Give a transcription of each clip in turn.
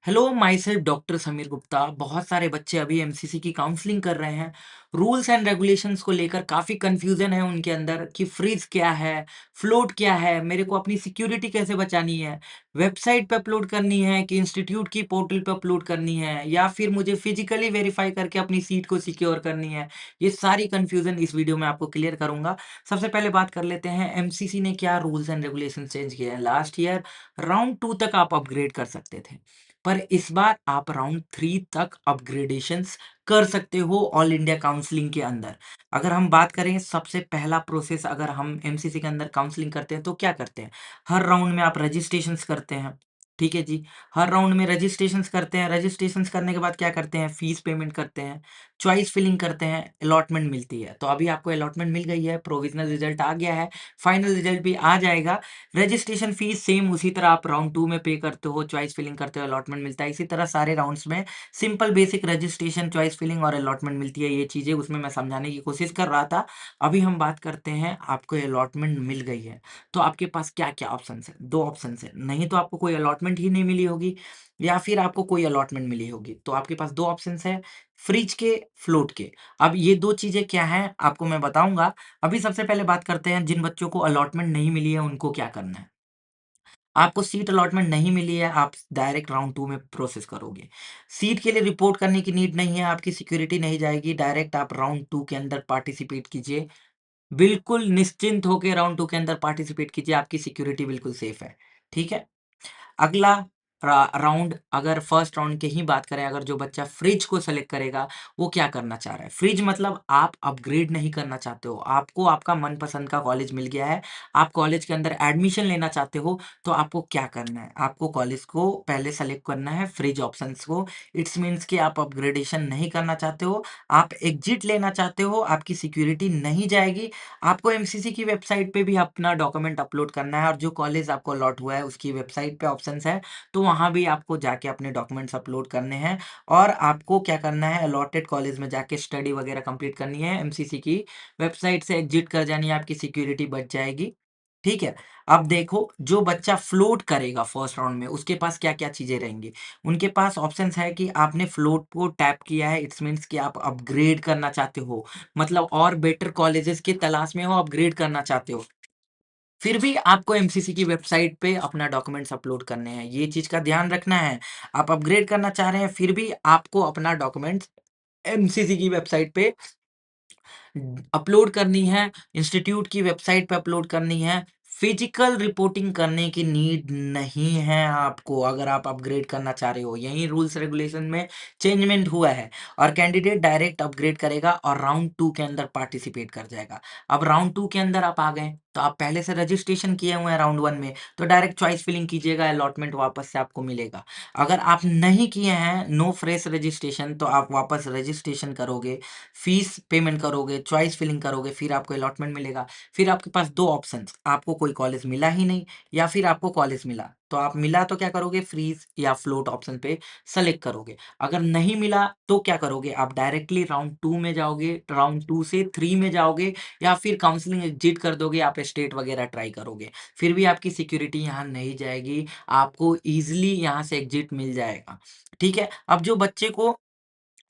Hello my self doctor Sameer Gupta. बहुत सारे बच्चे अभी एमसीसी की काउंसलिंग कर रहे हैं। रूल्स एंड रेगुलेशंस को लेकर काफ़ी कंफ्यूजन है उनके अंदर कि फ्रीज क्या है, फ्लोट क्या है, मेरे को अपनी सिक्योरिटी कैसे बचानी है, वेबसाइट पे अपलोड करनी है कि इंस्टीट्यूट की पोर्टल पे अपलोड करनी है या फिर मुझे फिजिकली वेरीफाई करके अपनी सीट को सिक्योर करनी है। ये सारी कंफ्यूजन इस वीडियो में आपको क्लियर करूंगा। सबसे पहले बात कर लेते हैं एमसीसी ने क्या रूल्स एंड रेगुलेशन चेंज किए हैं। लास्ट ईयर राउंड 2 तक आप अपग्रेड कर सकते थे, पर इस बार आप राउंड 3 तक अपग्रेडेशंस कर सकते हो ऑल इंडिया काउंसलिंग के अंदर। अगर हम बात करें सबसे पहला प्रोसेस, अगर हम एमसीसी के अंदर काउंसलिंग करते हैं तो क्या करते हैं? हर राउंड में आप रजिस्ट्रेशंस करते हैं, ठीक है जी। हर राउंड में रजिस्ट्रेशंस करते हैं, रजिस्ट्रेशंस करने के बाद क्या करते हैं? फीस पेमेंट करते हैं, चॉइस फिलिंग करते हैं, अलॉटमेंट मिलती है। तो अभी आपको अलॉटमेंट मिल गई है, प्रोविज़नल रिजल्ट आ गया है, फाइनल रिजल्ट भी आ जाएगा। रजिस्ट्रेशन फीस सेम उसी तरह आप राउंड 2 में पे करते हो, चॉइस फिलिंग करते हो, अलॉटमेंट मिलता है। इसी तरह सारे राउंड्स में simple basic registration, choice filling और अलॉटमेंट मिलती है। ये चीज़ें उसमें मैं समझाने की कोशिश कर रहा था। अभी हम बात करते हैं, आपको अलॉटमेंट मिल गई है, तो आपके पास क्या-क्या ऑप्शंस हैं? 2 ऑप्शंस हैं, नहीं तो आपको कोई अलॉटमेंट ही नहीं मिली होगी या फिर आपको कोई अलॉटमेंट मिली होगी। तो आपके पास 2 ऑप्शंस हैं, फ्रिज के, फ्लोट के। अब ये 2 चीज़ें क्या हैं, आपको मैं बताऊँगा। अभी सबसे पहले बात करते हैं जिन बच्चों को अलॉटमेंट नहीं मिली है, उनको क्या करना है। आपको सीट अलॉटमेंट नहीं मिली है, आप डायरेक्ट राउंड 2 में प्रोसेस करोगे। सीट के लिए रिपोर्ट करने की नीड नहीं है, आपकी सिक्योरिटी नहीं जाएगी, डायरेक्ट आप राउंड 2 के अंदर पार्टिसिपेट कीजिए। बिल्कुल निश्चिंत होके राउंड 2 के अंदर पार्टिसिपेट कीजिए, आपकी सिक्योरिटी बिल्कुल सेफ है, ठीक है? अगला राउंड, अगर फर्स्ट राउंड की ही बात करें, अगर जो बच्चा फ्रिज को सेलेक्ट करेगा, वो क्या करना चाह रहा है? फ्रिज मतलब आप अपग्रेड नहीं करना चाहते हो, आपको आपका मनपसंद का कॉलेज मिल गया है, आप कॉलेज के अंदर एडमिशन लेना चाहते हो, तो आपको क्या करना है? आपको कॉलेज को पहले सेलेक्ट करना है, फ्रिज ऑप्शंस को। इट्स मीन्स कि आप अपग्रेडेशन नहीं करना चाहते हो, आप एग्जिट लेना चाहते हो, आपकी सिक्योरिटी नहीं जाएगी। आपको एमसीसी की वेबसाइट पे भी अपना डॉक्यूमेंट अपलोड करना है और जो कॉलेज आपको अलॉट हुआ है उसकी वेबसाइट पे ऑप्शंस है, तो वहाँ भी आपको जाके अपने डॉक्यूमेंट्स अपलोड करने हैं और आपको क्या करना है, अलॉटेड कॉलेज में जाके स्टडी वगैरह कंप्लीट करनी है। एमसीसी की वेबसाइट से एग्जिट कर जानी है, आपकी सिक्योरिटी बच जाएगी, ठीक है। अब देखो, जो बच्चा फ्लोट करेगा फर्स्ट राउंड में, उसके पास क्या-क्या चीज़ें रहेंगी। उनके पास ऑप्शंस है कि आपने फ्लोट को टैप किया है, इट्स मीन्स कि आप अपग्रेड करना चाहते हो, मतलब और बेटर कॉलेजेस की तलाश में हो, अपग्रेड करना चाहते हो। फिर भी आपको एमसीसी की वेबसाइट पे अपना डॉक्यूमेंट्स अपलोड करने हैं, ये चीज़ का ध्यान रखना है। आप अपग्रेड करना चाह रहे हैं, फिर भी आपको अपना डॉक्यूमेंट्स एमसीसी की वेबसाइट पे अपलोड करनी है, इंस्टीट्यूट की वेबसाइट पे अपलोड करनी है। फिजिकल रिपोर्टिंग करने की नीड नहीं है आपको, अगर आप अपग्रेड करना चाह रहे हो। यही रूल्स रेगुलेशन में चेंजमेंट हुआ है और कैंडिडेट डायरेक्ट अपग्रेड करेगा और राउंड 2 के अंदर पार्टिसिपेट कर जाएगा। अब राउंड 2 के अंदर आप आ गए, तो आप पहले से रजिस्ट्रेशन किए हुए हैं राउंड 1 में, तो डायरेक्ट चॉइस फिलिंग कीजिएगा, अलॉटमेंट वापस से आपको मिलेगा। अगर आप नहीं किए हैं, नो फ्रेश रजिस्ट्रेशन, तो आप वापस रजिस्ट्रेशन करोगे, फीस पेमेंट करोगे, चॉइस फिलिंग करोगे, फिर आपको अलॉटमेंट मिलेगा। फिर आपके पास 2 ऑप्शंस, आपको कोई कॉलेज मिला ही नहीं या फिर आपको कॉलेज मिला। तो आप मिला तो क्या करोगे? फ्रीज़ या फ्लोट ऑप्शन पे सेलेक्ट करोगे। अगर नहीं मिला तो क्या करोगे? आप डायरेक्टली राउंड 2 में जाओगे, राउंड 2 से 3 में जाओगे या फिर काउंसलिंग एग्जिट कर दोगे, आप स्टेट वगैरह ट्राई करोगे। फिर भी आपकी सिक्योरिटी यहाँ नहीं जाएगी, आपको ईज़िली यहाँ से एग्जिट मिल जाएगा। ठीक है? अब जो बच्चे को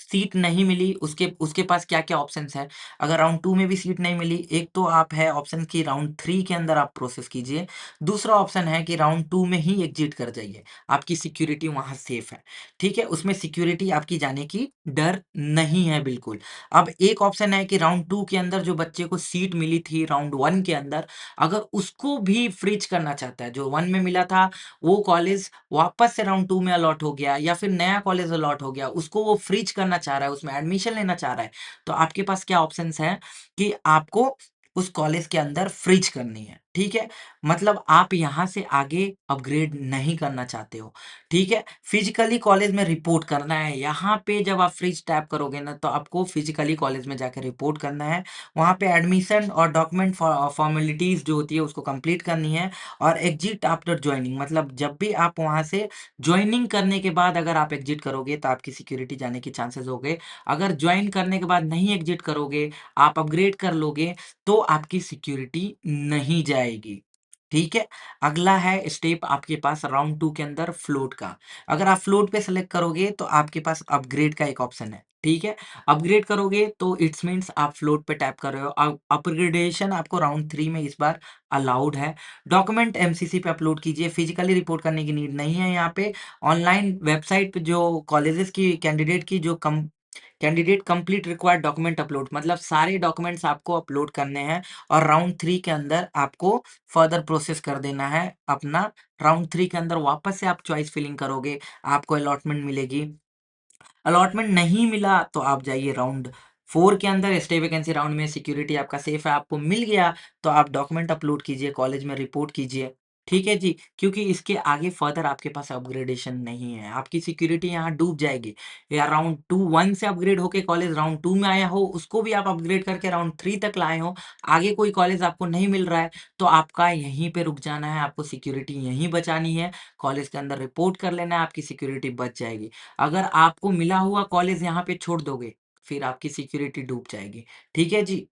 सीट नहीं मिली, उसके उसके पास क्या-क्या ऑप्शंस हैं। अगर राउंड 2 में भी सीट नहीं मिली, एक तो आप है ऑप्शन कि राउंड 3 के अंदर आप प्रोसेस कीजिए। दूसरा ऑप्शन है कि राउंड 2 में ही एग्जिट कर जाइए, आपकी सिक्योरिटी वहाँ सेफ है, ठीक है? उसमें सिक्योरिटी आपकी जाने की डर नहीं है बिल्कुल। अब एक ऑप्शन है कि राउंड 2 के अंदर जो बच्चे को सीट मिली थी राउंड 1 के अंदर, अगर उसको भी फ्रीज़ करना चाहता है, जो 1 में मिला था, वो कॉलेज वापस से राउंड 2 में अलॉट हो गया या फिर नया कॉलेज अलॉट हो गया, उसको वो फ्रीज करना चाह रहा है, उसमें एडमिशन लेना चाह रहा है, तो आपके पास क्या ऑप्शंस हैं कि आपको उस कॉलेज के अंदर फ्रीज करनी है, ठीक है? मतलब आप यहाँ से आगे अपग्रेड नहीं करना चाहते हो, ठीक है? फिजिकली कॉलेज में रिपोर्ट करना है, यहाँ पे जब आप फ्रीज टैप करोगे ना, तो आपको फिजिकली कॉलेज में जाके रिपोर्ट करना है, वहाँ पे एडमिशन और डॉक्यूमेंट फॉर्मेलिटीज़ जो होती है उसको कंप्लीट करनी है और एग्जिट आफ्टर जॉइनिंग, मतलब जब भी आप वहाँ से जॉइनिंग करने के बाद अगर आप एग्जिट करोगे तो आपकी सिक्योरिटी जाने के चांसेस हो गए। अगर जॉइन करने के बाद नहीं एग्जिट करोगे, आप अपग्रेड कर लोगे, तो आपकी सिक्योरिटी नहीं जाएगी। ठीक है? अगला है स्टेप आपके पास राउंड 2 के अंदर फ्लोट का। अगर आप फ्लोट पे सेलेक्ट करोगे तो आपके पास अपग्रेड का एक ऑप्शन है, ठीक है? अपग्रेड करोगे तो इट्स मीन्स आप फ्लोट पे टैप कर रहे हो। अपग्रेडेशन आपको राउंड 3 में इस बार अलाउड है। डॉक्यूमेंट एमसीसी पे अपलोड कीजिए, फिजिकली रिपोर्ट करने की नीड नहीं है यहाँ पे। ऑनलाइन वेबसाइट पे जो कॉलेजेस की candidate complete required document upload, मतलब सारे डॉक्यूमेंट्स आपको अपलोड करने हैं और राउंड 3 के अंदर आपको फर्दर प्रोसेस कर देना है अपना। राउंड 3 के अंदर वापस से आप चॉइस फिलिंग करोगे, आपको अलॉटमेंट मिलेगी। अलॉटमेंट नहीं मिला तो आप जाइए राउंड 4 के अंदर, स्टे वैकेंसी राउंड में सिक्योरिटी आपका सेफ है, आपको मिल गया तो आप डॉक्यूमेंट अपलोड कीजिए, कॉलेज में रिपोर्ट कीजिए। ठीक है जी, क्योंकि इसके आगे फर्दर आपके पास अपग्रेडेशन नहीं है, आपकी सिक्योरिटी यहाँ डूब जाएगी। या राउंड 2 1 से अपग्रेड होके कॉलेज राउंड 2 में आया हो, उसको भी आप अपग्रेड करके राउंड 3 तक लाए हो, आगे कोई कॉलेज आपको नहीं मिल रहा है, तो आपका यहीं पे रुक जाना है, आपको सिक्योरिटी यहीं बचानी है, कॉलेज के अंदर रिपोर्ट कर लेना है, आपकी सिक्योरिटी बच जाएगी। अगर आपको मिला हुआ कॉलेज यहाँ पे छोड़ दोगे, फिर आपकी सिक्योरिटी डूब जाएगी। ठीक है जी?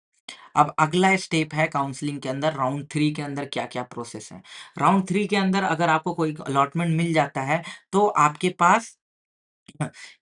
अब अगला स्टेप है काउंसलिंग के अंदर राउंड 3 के अंदर क्या-क्या प्रोसेस है। राउंड 3 के अंदर अगर आपको कोई अलॉटमेंट मिल जाता है, तो आपके पास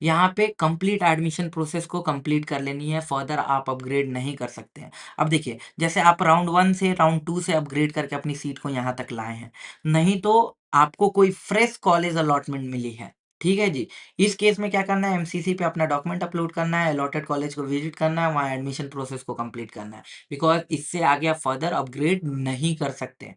यहाँ पे कंप्लीट एडमिशन प्रोसेस को कंप्लीट कर लेनी है, फर्दर आप अपग्रेड नहीं कर सकते हैं। अब देखिए, जैसे आप राउंड 1 से राउंड 2 से अपग्रेड करके अपनी सीट को यहाँ तक लाए हैं, नहीं तो आपको कोई फ्रेश कॉलेज अलॉटमेंट मिली है, ठीक है जी? इस केस में क्या करना है, एमसीसी पे अपना डॉक्यूमेंट अपलोड करना है, अलॉटेड कॉलेज को विजिट करना है, वहाँ एडमिशन प्रोसेस को कंप्लीट करना है, बिकॉज़ इससे आगे आप फर्दर अपग्रेड नहीं कर सकते।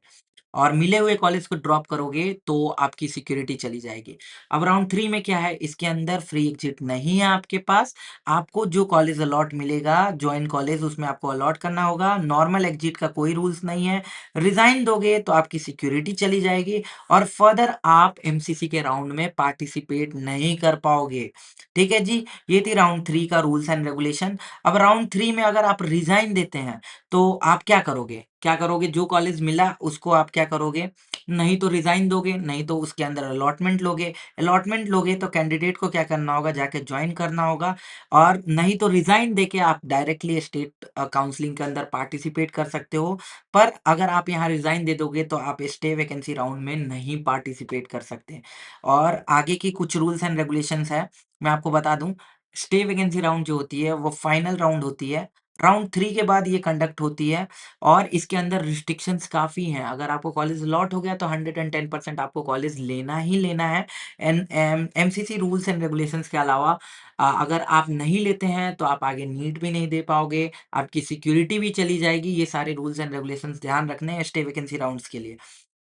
और मिले हुए कॉलेज को ड्रॉप करोगे तो आपकी सिक्योरिटी चली जाएगी। अब राउंड 3 में क्या है, इसके अंदर फ्री एग्जिट नहीं है आपके पास। आपको जो कॉलेज अलॉट मिलेगा, जॉइन कॉलेज उसमें आपको अलॉट करना होगा। नॉर्मल एग्जिट का कोई रूल्स नहीं है। रिज़ाइन दोगे तो आपकी सिक्योरिटी चली जाएगी और फर्दर आप एमसीसी के राउंड में पार्टिसिपेट नहीं कर पाओगे। ठीक है जी? ये थी राउंड 3 का रूल्स एंड रेगुलेशन। अब राउंड 3 में अगर आप रिज़ाइन देते हैं तो आप क्या करोगे? क्या करोगे? जो कॉलेज मिला उसको आप क्या करोगे? नहीं तो रिज़ाइन दोगे, नहीं तो उसके अंदर अलॉटमेंट लोगे। अलॉटमेंट लोगे तो कैंडिडेट को क्या करना होगा? जाके जॉइन करना होगा और नहीं तो रिज़ाइन देके आप डायरेक्टली स्टेट काउंसलिंग के अंदर पार्टिसिपेट कर सकते हो। पर अगर आप यहाँ रिज़ाइन दे दोगे तो आप स्टे वैकेंसी राउंड में नहीं पार्टिसिपेट कर सकते। और आगे की कुछ रूल्स एंड रेगुलेशंस हैं, मैं आपको बता दूँ। स्टे वैकेंसी राउंड जो होती है वो फाइनल राउंड होती है। राउंड 3 के बाद ये कंडक्ट होती है और इसके अंदर रिस्ट्रिक्शंस काफ़ी हैं। अगर आपको कॉलेज अलॉट हो गया तो 110% आपको कॉलेज लेना ही लेना है। एमसीसी रूल्स एंड रेगुलेशंस के अलावा अगर आप नहीं लेते हैं तो आप आगे नीट भी नहीं दे पाओगे, आपकी सिक्योरिटी भी चली जाएगी। ये सारे रूल्स एंड रेगुलेशंस ध्यान रखने हैं स्टे वैकेंसी राउंड्स के लिए।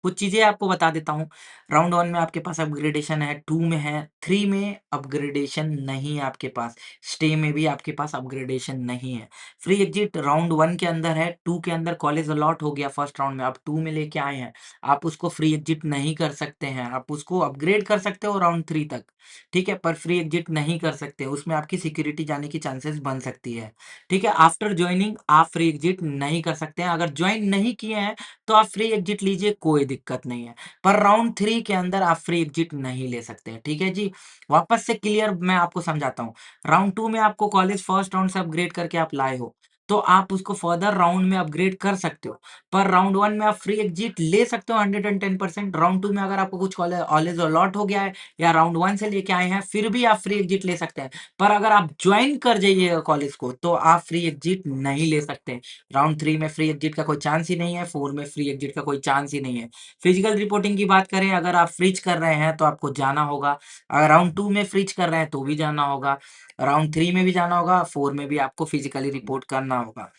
कुछ चीज़ें आपको बता देता हूँ। राउंड 1 में आपके पास अपग्रेडेशन है, 2 में है, 3 में अपग्रेडेशन नहीं है आपके पास, स्टे में भी आपके पास अपग्रेडेशन नहीं है। फ्री एग्जिट राउंड 1 के अंदर है, 2 के अंदर कॉलेज अलॉट हो गया फर्स्ट राउंड में, आप 2 में लेके आए हैं, आप उसको फ्री एग्जिट नहीं कर सकते हैं, आप उसको अपग्रेड कर सकते हो राउंड 3 तक, ठीक है? पर फ्री एग्जिट नहीं कर सकते, उसमें आपकी सिक्योरिटी जाने की चांसेस बन सकती है, ठीक है? आफ्टर जॉइनिंग आप फ्री एग्जिट नहीं कर सकते हैं, अगर जॉइन नहीं किए हैं, तो आप फ्री एग्जिट लीजिए, कोई दिक्कत नहीं है। पर राउंड 3 के अंदर आप फ्री एग्जिट नहीं ले सकते हैं, ठीक है जी? वापस से क्लियर मैं आपको समझाता हूँ। राउंड 2 में आपको कॉलेज फर्स्ट राउंड से अपग्रेड करके आप लाए हो, तो आप उसको फर्दर राउंड में अपग्रेड कर सकते हो। पर राउंड 1 में आप फ्री एग्जिट ले सकते हो 110%। राउंड 2 में अगर आपको कुछ कॉलेज अलॉट हो गया है या राउंड 1 से लेके आए हैं, फिर भी आप फ्री एग्जिट ले सकते हैं। पर अगर आप जॉइन कर जाइएगा कॉलेज को, तो आप फ्री एग्जिट नहीं ले सकते। राउंड 3 में फ्री एग्जिट का कोई चांस ही नहीं है, 4 में फ्री एग्जिट का कोई चांस ही नहीं है। फिजिकल रिपोर्टिंग की बात करें, अगर आप फ्रीज कर रहे हैं, तो आपको जाना होगा। अगर राउंड 2 में फ्रीज कर रहे हैं, तो भी जाना होगा। राउंड 3 में भी जाना होगा, 4 में भी आपको फिज़िकली रिपोर्ट करना होगा।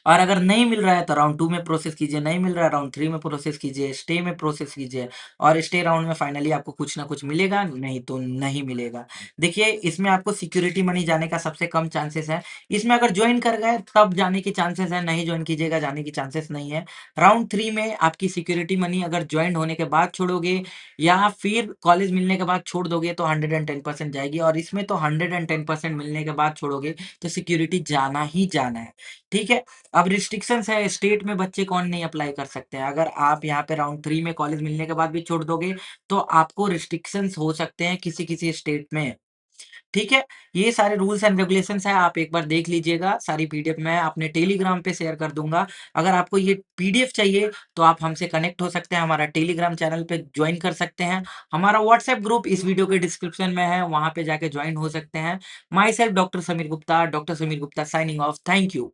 और अगर नहीं मिल रहा है तो राउंड 2 में प्रोसेस कीजिए, नहीं मिल रहा है राउंड 3 में प्रोसेस कीजिए, स्टे में प्रोसेस कीजिए और स्टे राउंड में फाइनली आपको कुछ ना कुछ मिलेगा, नहीं तो नहीं मिलेगा। देखिए, इसमें आपको सिक्योरिटी मनी जाने का सबसे कम चांसेस है। इसमें अगर जॉइन कर गए तब जाने की चांसेस है, नहीं जॉइन कीजिएगा जाने की चांसेस नहीं है। राउंड 3 में आपकी सिक्योरिटी मनी अगर जॉइन होने के बाद छोड़ोगे या फिर कॉलेज मिलने के बाद छोड़ दोगे तो 110% जाएगी और इसमें तो 110% मिलने के बाद छोड़ोगे तो सिक्योरिटी जाना ही जाना है। ठीक है? अब रिस्ट्रिक्शंस है, स्टेट में बच्चे कौन नहीं अप्लाई कर सकते हैं। अगर आप यहाँ पे राउंड 3 में कॉलेज मिलने के बाद भी छोड़ दोगे, तो आपको रिस्ट्रिक्शंस हो सकते हैं किसी-किसी स्टेट में। ठीक है? ये सारे रूल्स एंड रेगुलेशंस हैं, आप एक बार देख लीजिएगा, सारी पीडीएफ मैं अपने टेलीग्राम पे शेयर कर दूँगा। अगर आपको ये पीडीएफ चाहिए, तो आप हमसे कनेक्ट हो सकते हैं, हमारा टेलीग्राम चैनल पे जॉइन कर सकते हैं। हमारा व्हाट्सएप ग्रुप इस वीडियो के डिस्क्रिप्शन में है, वहाँ पे जाके जॉइन हो सकते हैं। My self doctor Sameer Gupta signing off. Thank you.